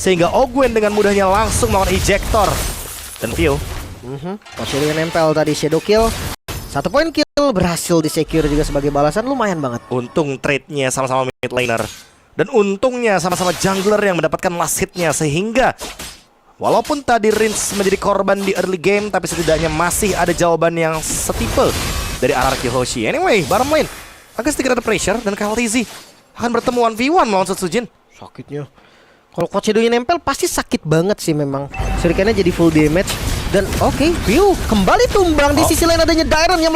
sehingga Ogwen dengan mudahnya langsung melakukan ejector. Dan Vio Posisi nempel tadi Shadow Kill. 1 poin kill berhasil di-secure juga sebagai balasan, lumayan banget. untung trade-nya sama-sama mid laner. Dan untungnya sama-sama jungler yang mendapatkan last hit-nya, sehingga walaupun tadi Rince menjadi korban di early game, tapi setidaknya masih ada jawaban yang setipe dari RRQ Hoshi. Anyway, bottom lane agak sedikit ada pressure dan KLTZ akan bertemu 1v1 melawan Setsujin. Sakitnya. Kalau Coach Shadow-nya nempel pasti sakit banget sih memang. Shuriken-nya jadi full damage. Dan oke, View kembali tumbang. Di sisi lain adanya Dairon yang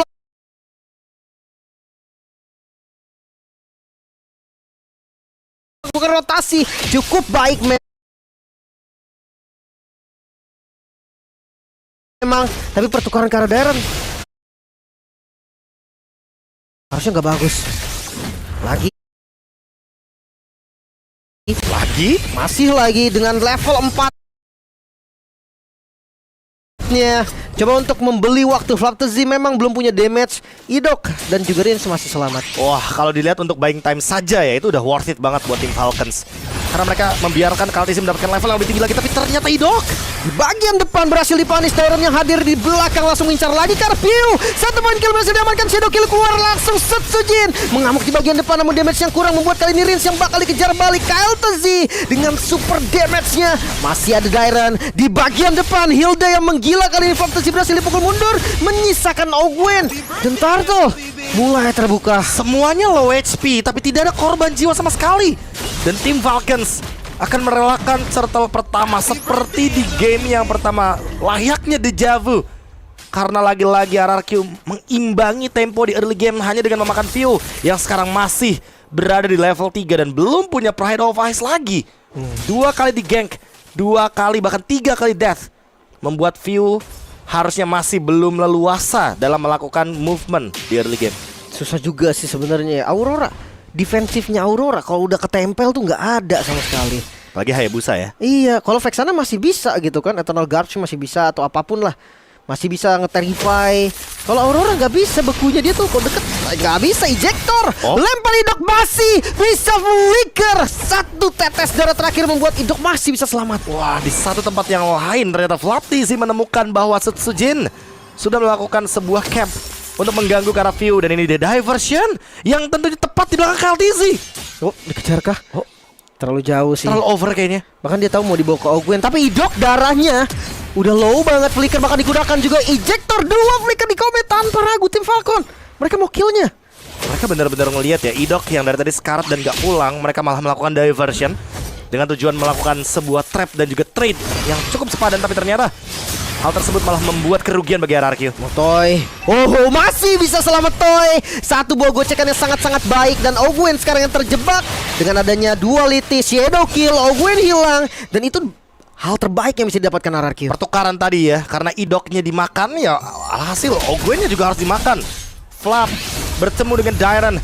melakukan rotasi. Cukup baik memang. Tapi pertukaran ke arah Dairon harusnya nggak bagus. Masih lagi dengan level 4 nya. Coba untuk membeli waktu. Flaptzy memang belum punya damage. Idok dan juga Rince masih selamat. Wah, kalau dilihat untuk buying time saja ya, itu udah worth it banget buat tim Falcons. Karena mereka membiarkan KLTZ mendapatkan level yang lebih tinggi lagi. Tapi ternyata Idok Di bagian depan berhasil dipanis. Dairon yang hadir di belakang langsung mengincar lagi Karpiu. 1 poin kill berhasil diamankan. Shadow Kill keluar langsung Setsujin mengamuk di bagian depan, namun damage yang kurang membuat kali ini Rince yang bakal dikejar balik. KLTZ dengan super damage-nya. Masih ada Dairon di bagian depan. Hilda yang menggila kali ini. Flaptzy berhasil dipukul mundur, menyisakan Ogwen dan Turtle mulai terbuka. semuanya low HP, tapi tidak ada korban jiwa sama sekali. Dan tim Falcons akan merelakan turtle pertama seperti di game yang pertama, layaknya deja vu. Karena lagi-lagi RRQ mengimbangi tempo di early game hanya dengan memakan View yang sekarang masih berada di level 3 dan belum punya Pride of Ice lagi. 2 kali di gank, 2 kali bahkan 3 kali death, membuat View harusnya masih belum leluasa dalam melakukan movement di early game. Susah juga sih sebenarnya. Aurora, defensifnya Aurora kalau udah ketempel tuh nggak ada sama sekali. Lagi Hayabusa ya. Iya, kalau Vexana masih bisa gitu kan, Eternal Guards masih bisa atau apapun lah, masih bisa nge-terrify. Kalau Aurora nggak bisa, bekunya dia tuh kalau deket nggak bisa. Ejector, lempar Idok masih bisa flicker. 1 tetes darah terakhir membuat Idok masih bisa selamat. Wah, di satu tempat yang lain ternyata Flaptzy menemukan bahwa Setsujin sudah melakukan sebuah camp untuk mengganggu ke arah View. Dan ini the diversion yang tentunya tepat di belakang KLTZ. Oh, dikejar kah? Oh, terlalu jauh sih. Terlalu over kayaknya. Bahkan dia tahu mau dibawa ke Ogwen, tapi Idok darahnya udah low banget. Flicker bahkan digunakan juga. Ejector 2 flicker di Komet tanpa ragu tim Falcon. Mereka mau killnya. Mereka benar-benar ngelihat ya, Idok yang dari tadi sekarat dan gak pulang, mereka malah melakukan diversion dengan tujuan melakukan sebuah trap dan juga trade yang cukup sepadan. Tapi ternyata hal tersebut malah membuat kerugian bagi RRQ. Toy, oh masih bisa selamat Toy. 1 buah gocekan yang sangat-sangat baik. Dan Ogwen sekarang yang terjebak dengan adanya duality. Shadow Kill, Ogwen hilang. Dan itu hal terbaik yang bisa didapatkan RRQ. Pertukaran tadi ya, karena Idoknya dimakan ya, alhasil Ogwennya juga harus dimakan. Flap bertemu dengan Dairon,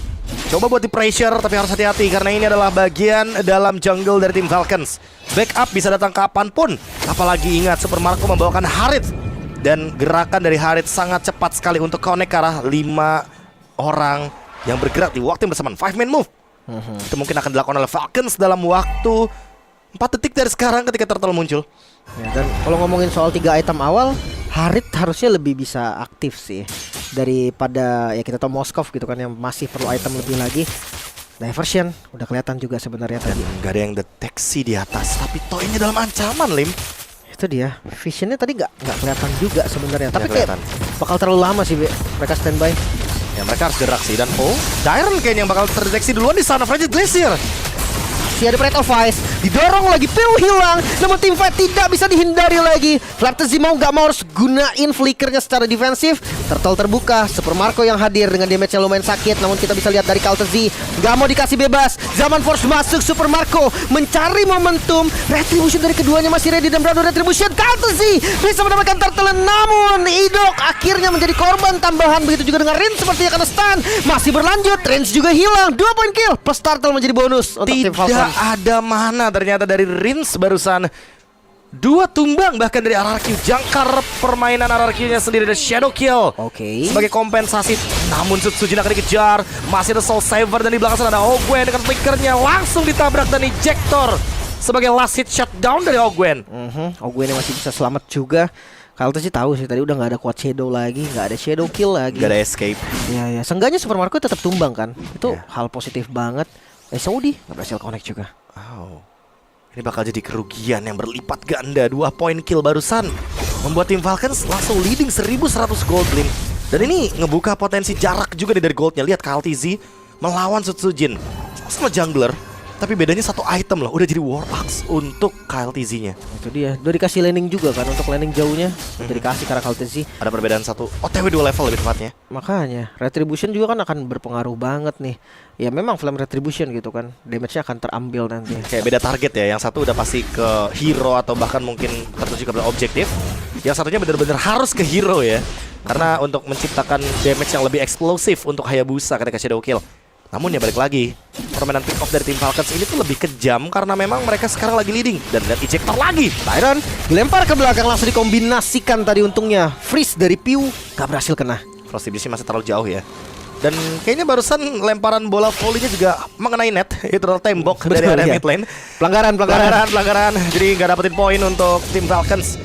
coba buat di pressure, tapi harus hati-hati karena ini adalah bagian dalam jungle dari tim Falcons. Backup bisa datang kapanpun. Apalagi ingat, Super Marco membawakan Harith, dan gerakan dari Harith sangat cepat sekali untuk connect ke arah 5 orang yang bergerak di waktu yang bersamaan. 5-man move. Itu mungkin akan dilakukan oleh Falcons dalam waktu 4 detik dari sekarang ketika Turtle muncul. Ya, dan kalau ngomongin soal 3 item awal, Harith harusnya lebih bisa aktif sih daripada ya kita tahu Moskov gitu kan, yang masih perlu item lebih lagi. Diversion udah kelihatan juga sebenarnya tadi. Gak ada yang deteksi di atas, tapi Toy-nya dalam ancaman, Lim. Itu dia, visionnya tadi nggak kelihatan juga sebenarnya. Tapi kelihatan. kayak bakal terlalu lama sih mereka standby. Ya mereka harus gerak sih. Dan Dairon kayaknya yang bakal terdeteksi duluan di sana. Frigid Glacier. Masih ada Pride of Ice, didorong lagi, Phil hilang, namun tim fight tidak bisa dihindari lagi. Flaptzy mau nggak mau harus gunain flickernya secara defensif. Turtle terbuka, Super Marco yang hadir dengan damage yang lumayan sakit, namun kita bisa lihat dari KLTZ nggak mau dikasih bebas. Zaman Force masuk, Super Marco mencari momentum. Retribution dari keduanya masih ready dan beradu Retribution. KLTZ bisa mendapatkan Turtle, namun Idok akhirnya menjadi korban tambahan. Begitu juga dengan Rince sepertinya karena stun. Masih berlanjut, Rince juga hilang. 2 poin kill plus Turtle menjadi bonus untuk tim Falcon. Ada mana ternyata dari Rince barusan. 2 tumbang bahkan dari RRQ. Jangkar permainan RRQ-nya sendiri dari Shadow Kill. Oke. Sebagai kompensasi. Namun Setsujin akan dikejar. Masih ada Soul Saver dan di belakang sana ada Ogwen dengan flickernya langsung ditabrak dan ejector. sebagai last hit shutdown dari Ogwen. Ogwen masih bisa selamat juga. Kalau sih tahu sih tadi udah nggak ada quad shadow lagi, nggak ada shadow kill lagi. Gak ada escape. Ya, seenggaknya Super Marco tetap tumbang kan. Itu hal positif banget. Saudi nggak berhasil connect juga. Oh. Ini bakal jadi kerugian yang berlipat ganda. 2 poin kill barusan membuat tim Falcons langsung leading 1100 gold Lim. Dan ini ngebuka potensi jarak juga nih dari goldnya. Lihat KLTZ melawan Sutsujin sama jungler, tapi bedanya satu item loh. Udah jadi War Axe untuk KLTZ-nya. Itu dia. Udah dikasih landing juga kan untuk landing jauhnya. Udah dikasih karena KLTZ. Ada perbedaan satu OTW 2 level lebih tepatnya. Makanya Retribution juga kan akan berpengaruh banget nih. Ya memang Flame Retribution gitu kan, damage-nya akan terambil nanti. Kayak beda target ya. Yang satu udah pasti ke hero atau bahkan mungkin tertuju kepada objektif. Yang satunya benar-benar harus ke hero ya. Karena untuk menciptakan damage yang lebih eksplosif untuk Hayabusa ketika shadow kill. Namun ya balik lagi, permainan pick off dari tim Falcons ini tuh lebih kejam karena memang mereka sekarang lagi leading. Dan lihat ejector lagi. Tyron dilempar ke belakang, langsung dikombinasikan tadi untungnya. Freeze dari Piu gak berhasil kena. Frost Division masih terlalu jauh ya. Dan kayaknya barusan lemparan bola volley-nya juga mengenai net. Itu tembok dari area mid lane. Pelanggaran. Jadi nggak dapetin poin untuk tim Falcons.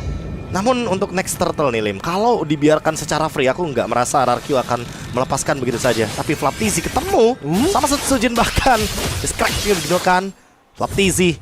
Namun untuk next turtle nih Lim, kalau dibiarkan secara free, aku nggak merasa RRQ akan melepaskan begitu saja. Tapi Flaptizi ketemu sama Sutsujin bahkan Discrack-nya digunakan. Flaptizi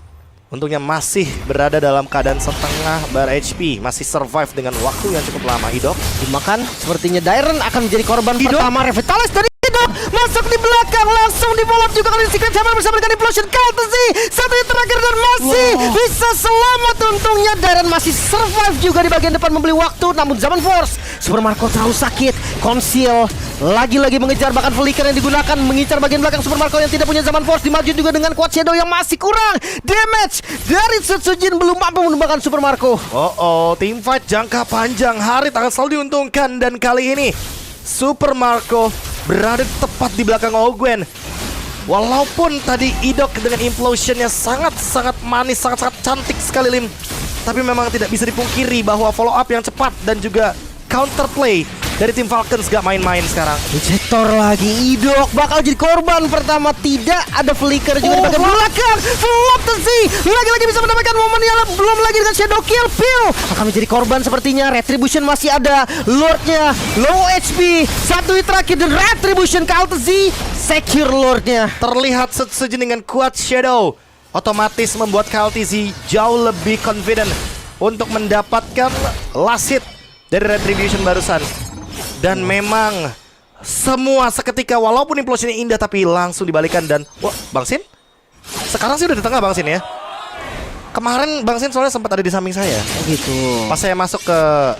untungnya masih berada dalam keadaan setengah bar HP, masih survive dengan waktu yang cukup lama. Idok dimakan, sepertinya Dairon akan menjadi korban pertama. Revitalis dari Idok masuk di belakang, langsung dibolak juga kali Secret Hammer bersama dengan Implosion KLTZ. Satu yang terakhir dan masih bisa selamat. Untungnya Dairon masih survive juga di bagian depan membeli waktu. Namun Zaman Force, Super Marco terlalu sakit. Conceal lagi-lagi mengejar, bahkan flicker yang digunakan mengincar bagian belakang Super Marco yang tidak punya Zaman Force. Dimaju juga dengan Quad Shadow yang masih kurang. Damage dari Sutsujin belum mampu menumbangkan Super Marco. Team fight jangka panjang. Harit akan selalu diuntungkan. Dan kali ini Super Marco berada tepat di belakang Ogwen. Walaupun tadi Idok dengan implosionnya sangat-sangat manis, sangat-sangat cantik sekali Lim, tapi memang tidak bisa dipungkiri bahwa follow up yang cepat dan juga counterplay dari tim Falcons gak main-main sekarang. Ejector lagi, Idok bakal jadi korban pertama. Tidak ada flicker juga di bagian belakang. Flaptizi lagi-lagi bisa mendapatkan momen yang belum lagi dengan shadow kill. Piu akan menjadi korban sepertinya. Retribution masih ada, Lordnya low HP. Satu hit terakhir dan Retribution KLTZ secure Lordnya. Terlihat Sutsujin dengan Quad Shadow otomatis membuat KLTZ jauh lebih confident untuk mendapatkan last hit dari Retribution barusan. Dan memang semua seketika, walaupun implosionnya indah tapi langsung dibalikan. Dan wah, Bang Sin sekarang sih udah di tengah Bang Sin ya. Kemarin Bang Sin soalnya sempat ada di samping saya. Gitu. Pas saya masuk ke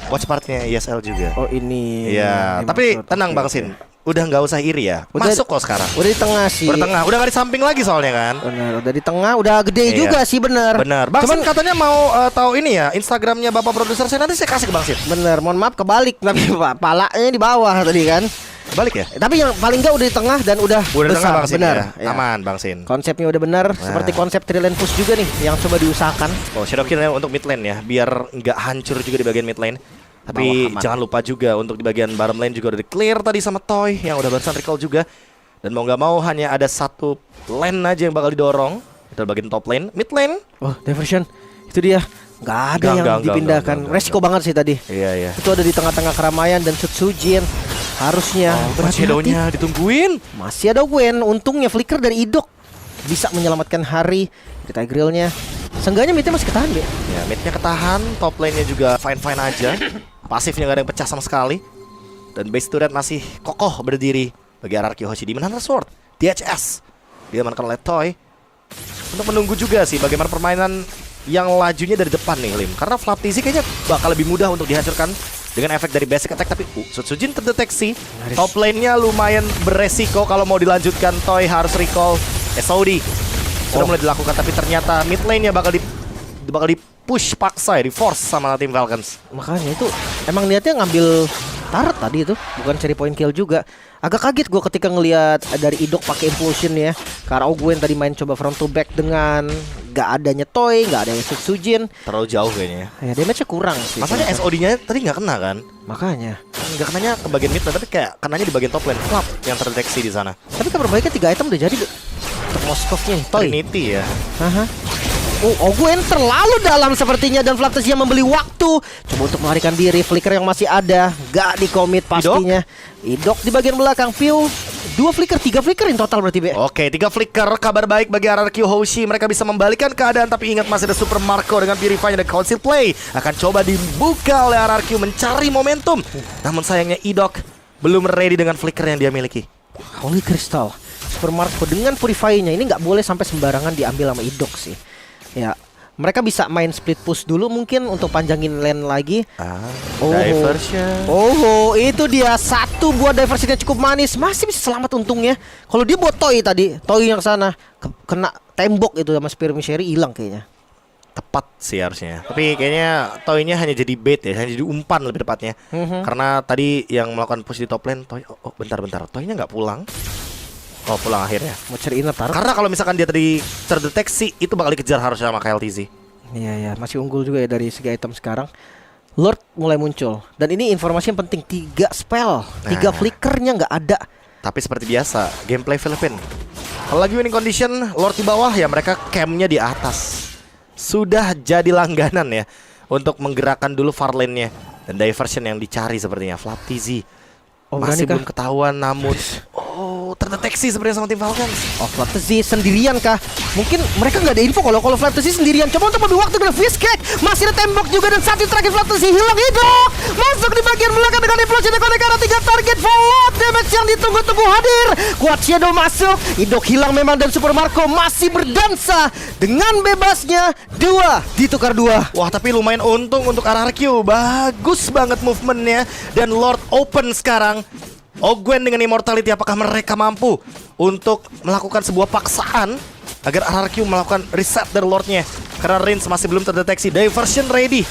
watch partnya ESL juga. Oh ini. Iya, tapi tenang Bang Sin, udah nggak usah iri ya. Masuk kok sekarang. Udah di tengah sih. Udah tengah, udah nggak di samping lagi soalnya kan. Benar, udah di tengah, udah gede juga sih, benar. Benar. Bang Sin katanya mau tahu ini ya, Instagramnya Bapak produser saya, nanti saya kasih ke Bang Sin. Bener, mohon maaf kebalik tapi palanya di bawah tadi kan. Balik ya? Tapi yang paling enggak udah di tengah dan udah besar, tengah Bang Sin, benar. Ya. Aman Bang Sin. Konsepnya udah benar, seperti konsep Trillion Push juga nih yang coba diusahakan. Shadow Kill untuk mid lane ya, biar nggak hancur juga di bagian mid lane. Tapi jangan lupa juga untuk di bagian bottom lane juga udah di clear tadi sama Toy yang udah barusan recall juga. Dan mau nggak mau hanya ada satu lane aja yang bakal didorong. Itu bagian top lane, mid lane. Oh, diversion. Itu dia. Nggak ada yang dipindahkan. Resiko banget sih tadi. Iya. Itu ada di tengah-tengah keramaian dan Sutsujin harusnya Shadownya ditungguin. Masih ada Gwen. Untungnya flicker dari Idok bisa menyelamatkan Hari di Tigreal-nya. Seenggaknya midnya masih ketahan deh. Ya, midnya ketahan, top lane-nya juga fine-fine aja. Pasifnya gak ada yang pecah sama sekali. Dan base turret masih kokoh berdiri bagi RRQ Hoshi. Demon Hunter Sword DHS diamankan oleh Toy. Untuk menunggu juga sih bagaimana permainan yang lajunya dari depan nih Lim. Karena Flaptizi kayaknya bakal lebih mudah untuk dihancurkan dengan efek dari basic attack. Tapi Sutsujin terdeteksi. Top lane-nya lumayan beresiko kalau mau dilanjutkan. Toy harus recall SOD. Sudah mulai dilakukan, tapi ternyata mid lane-nya bakal di push paksa ya, di force sama tim Falcons. Makanya itu emang niatnya ngambil turret tadi itu, bukan cari point kill juga. Agak kaget gue ketika ngelihat dari Idok pakai implosion ya. Karena Ogwen tadi main coba front to back dengan gak adanya Toy, gak adanya Sutsujin. Terlalu jauh kayaknya. Ya damage-nya kurang sih. Masanya SOD-nya tadi nggak kena kan? Makanya nggak kenanya ke bagian mid, tapi kayak kenanya di bagian top lane. Flap yang terdeteksi di sana. Tapi kabar baiknya 3 item udah jadi untuk Moskov-nya Toy. Trinity ya. Aha. Ogwen terlalu dalam sepertinya dan Flaptazia membeli waktu. Coba untuk melarikan diri, flicker yang masih ada gak dikomit pastinya. Idok di bagian belakang, Pew 2 flicker, 3 flicker in total berarti, Be. Oke, 3 flicker. Kabar baik bagi RRQ Hoshi. Mereka bisa membalikan keadaan, tapi ingat masih ada Super Marco dengan Purify dan Council Play. Akan coba dibuka oleh RRQ mencari momentum. Namun sayangnya Idok belum ready dengan flicker yang dia miliki. Holy Crystal, Super Marco dengan Purify-nya ini nggak boleh sampai sembarangan diambil sama Idok sih. Ya, mereka bisa main split push dulu mungkin untuk panjangin lane lagi. Diversion. Itu dia satu buat diversionnya cukup manis. Masih bisa selamat untungnya. Kalau dia buat Toy tadi, Toy yang sana kena tembok itu sama Spear Missionary hilang kayaknya. Tepat sih harusnya. Tapi kayaknya Toy-nya hanya jadi bait ya, hanya jadi umpan lebih tepatnya. Karena tadi yang melakukan push di top lane Toy, bentar. Toy-nya nggak pulang. Oh, pulang akhirnya. Mau cari inner taruh. Karena kalau misalkan dia tadi terdeteksi, itu bakal dikejar harusnya sama KLTZ. Iya, masih unggul juga ya dari segi item sekarang. Lord mulai muncul. Dan ini informasi yang penting, 3 spell, 3 flickernya nggak ada. Tapi seperti biasa, gameplay Filipin. Kalau lagi winning condition, Lord di bawah ya mereka campnya di atas. Sudah jadi langganan ya untuk menggerakkan dulu far lane-nya. Dan diversion yang dicari sepertinya Flaptazia. Masih belum ketahuan namun terdeteksi sebenarnya sama tim Falcons. Flaptazia sendirian kah? Mungkin mereka nggak ada info kalau Flaptazia sendirian. Coba untuk ambil waktu dengan Fist Kick. Masih ada tembok juga dan satu terakhir Flaptazia hilang. Idok masuk di bagian belakang dengan implosion Konekara. 3 target follow damage yang ditunggu-tunggu hadir. Kuat Shadow masuk. Idok hilang memang dan Super Marco masih berdansa dengan bebasnya. 2 ditukar 2. Wah, tapi lumayan untung untuk RRQ. Bagus banget movementnya. Dan Lord open sekarang. Ogwen dengan Immortality, apakah mereka mampu untuk melakukan sebuah paksaan agar RRQ melakukan reset dari Lordnya? Karena range masih belum terdeteksi. Diversion ready.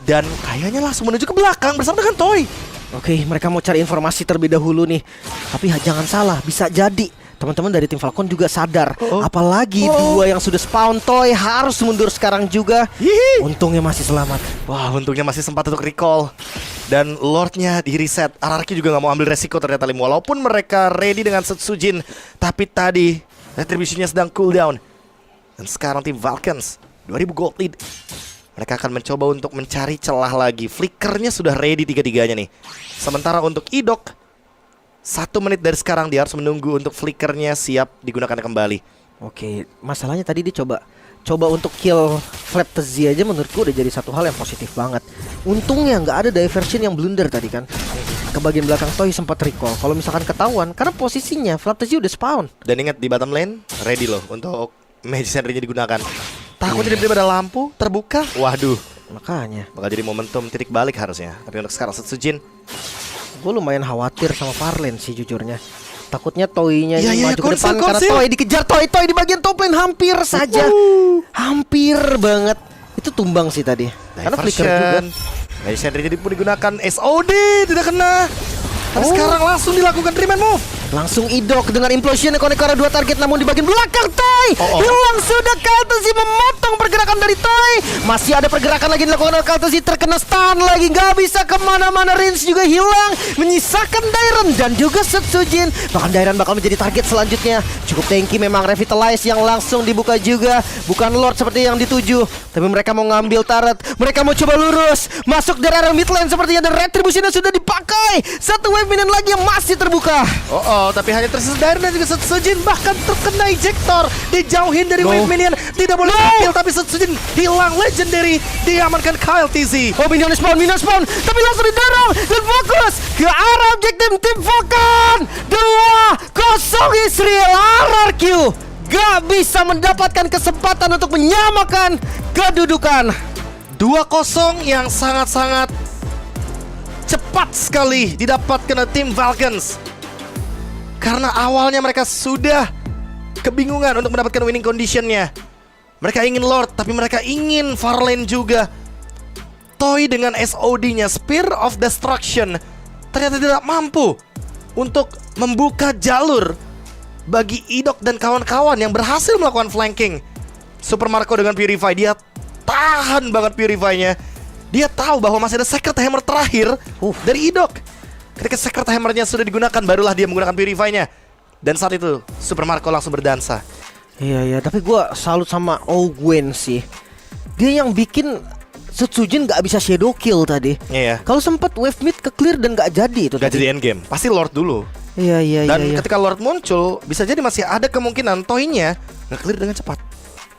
Dan kayaknya langsung menuju ke belakang bersama dengan Toy. Oke, mereka mau cari informasi terlebih dahulu nih. Tapi jangan salah, bisa jadi teman-teman dari tim Falcon juga sadar. Apalagi 2 yang sudah spawn. Toy harus mundur sekarang juga. Untungnya masih selamat. Wah, untungnya masih sempat untuk recall. Dan Lordnya di reset. RRQ juga gak mau ambil resiko ternyata Lim. Walaupun mereka ready dengan Setsujin, tapi tadi retributionnya sedang cooldown. Dan sekarang tim Falcons 2000 gold lead. Mereka akan mencoba untuk mencari celah lagi. Flickernya sudah ready 3-3-nya nih. Sementara untuk Idok 1 menit dari sekarang dia harus menunggu untuk flickernya siap digunakan kembali. Oke, masalahnya tadi dia coba untuk kill Flaptazia aja menurutku udah jadi satu hal yang positif banget. Untungnya nggak ada diversion yang blunder tadi kan. Ke bagian belakang Toy sempat recall. Kalau misalkan ketahuan, karena posisinya Flaptazia udah spawn. Dan ingat di bottom lane ready loh untuk Magician-nya digunakan. Takutnya tiba-tiba ada lampu terbuka. Waduh, makanya bakal jadi momentum titik balik harusnya. Tapi untuk sekarang Setsujin, gue lumayan khawatir sama Farlane sih jujurnya. Takutnya Toy-nya ini maju ke konsil, depan karena Toy dikejar. Toy di bagian top lane hampir saja. Hampir banget. Itu tumbang sih tadi. Karena flicker juga. Magician jadi pun digunakan. SOD tidak kena. Tapi sekarang langsung dilakukan Remand Move. Langsung Idok dengan implosion Konekara 2 target, namun di bagian belakang Toy hilang sudah. Kaltezi memotong pergerakan dari Toy. Masih ada pergerakan lagi dilakukan oleh Kaltezi, terkena stun lagi, nggak bisa kemana-mana. Range juga hilang, menyisakan Dairon dan juga Setsujin. Bahkan Dairon bakal menjadi target selanjutnya. Cukup tanky memang. Revitalize yang langsung dibuka juga. Bukan Lord seperti yang dituju, tapi mereka mau ngambil turret. Mereka mau coba lurus masuk dari area mid lane sepertinya, dan retributionnya sudah dipakai. Satu wave minion lagi yang masih terbuka. Tapi hanya tersisa Dairon dan juga Setsujin. Bahkan terkena ejector, dijauhin dari wave minion. Tidak boleh kill, tapi Setsujin hilang. Legendary diamankan KLTZ. Minion spawn, tapi langsung didorong dan fokus ke arah objektif tim Falcon. 2-0 Israel. RRQ gak bisa mendapatkan kesempatan untuk menyamakan kedudukan. 2-0 yang sangat-sangat cepat sekali didapatkan oleh tim Falcons. Karena awalnya mereka sudah kebingungan untuk mendapatkan winning conditionnya. Mereka ingin Lord, tapi mereka ingin Farlane juga. Toy dengan SOD-nya, Spear of Destruction, ternyata tidak mampu untuk membuka jalur bagi Idok dan kawan-kawan yang berhasil melakukan flanking. Super Marco dengan Purify, dia tahan banget Purify-nya. Dia tahu bahwa masih ada Sacred Hammer terakhir dari Idok. Ketika Sacred Hammer-nya sudah digunakan, barulah dia menggunakan Purify-nya. Dan saat itu Super Marco langsung berdansa. Iya, tapi gua salut sama Owen sih. Dia yang bikin Setsujin nggak bisa shadow kill tadi. Iya. Kalau sempat wave mid ke clear dan nggak jadi itu Gak tadi. jadi endgame. Pasti Lord dulu. Iya. Dan ketika Lord muncul, bisa jadi masih ada kemungkinan Toy-nya nge-clear dengan cepat.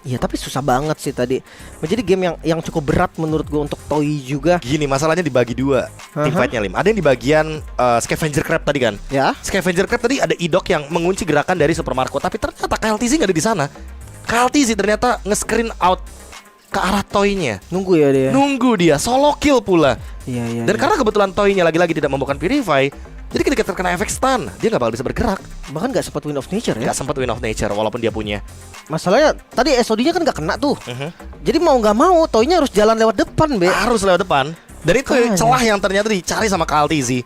Iya, tapi susah banget sih tadi. Menjadi game yang cukup berat menurut gua untuk Toy juga. Gini, masalahnya dibagi dua tim fight-nya, Lim. Ada yang di bagian Scavenger Crab tadi kan. Ya. Scavenger Crab tadi ada Idok yang mengunci gerakan dari Super Marco, tapi ternyata KLTZ nggak ada di sana. KLTZ ternyata nge-screen out ke arah Toy-nya. Nunggu ya dia. Nunggu dia, solo kill pula. Iya. Dan karena kebetulan Toy-nya lagi-lagi tidak membuahkan Purify, jadi ketika terkena efek stun, dia nggak bakal bisa bergerak. Bahkan nggak sempat win of nature ya. Nggak sempat win of nature walaupun dia punya. Masalahnya tadi SOD-nya kan nggak kena tuh. Jadi mau nggak mau Toy-nya harus jalan lewat depan, Be. Harus lewat depan. Dan itu Makanya. celah yang ternyata dicari sama KLTZ.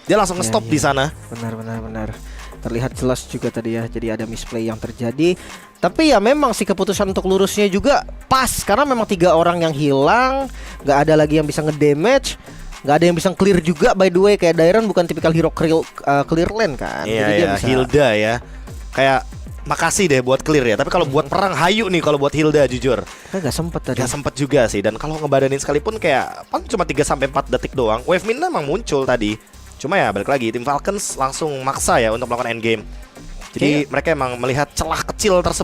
Dia langsung nge-stop di sana. Benar. Terlihat jelas juga tadi ya. Jadi ada misplay yang terjadi. Tapi ya memang sih keputusan untuk lurusnya juga pas. Karena memang 3 orang yang hilang. Nggak ada lagi yang bisa ngedamage. Nggak ada yang bisa clear juga. By the way, kayak Dairon bukan tipikal hero clear lane kan. Iya, Jadi dia bisa. Hilda ya. Kayak makasih deh buat clear ya. Tapi kalau buat perang hayu nih kalau buat Hilda jujur. Kan nggak sempet tadi. Gak sempet juga sih. Dan kalau ngebadanin sekalipun kayak paling cuma 3-4 detik doang. Wave min emang muncul tadi. Cuma ya balik lagi tim Falcons langsung maksa ya untuk melakukan endgame. Jadi mereka emang melihat celah kecil tersebut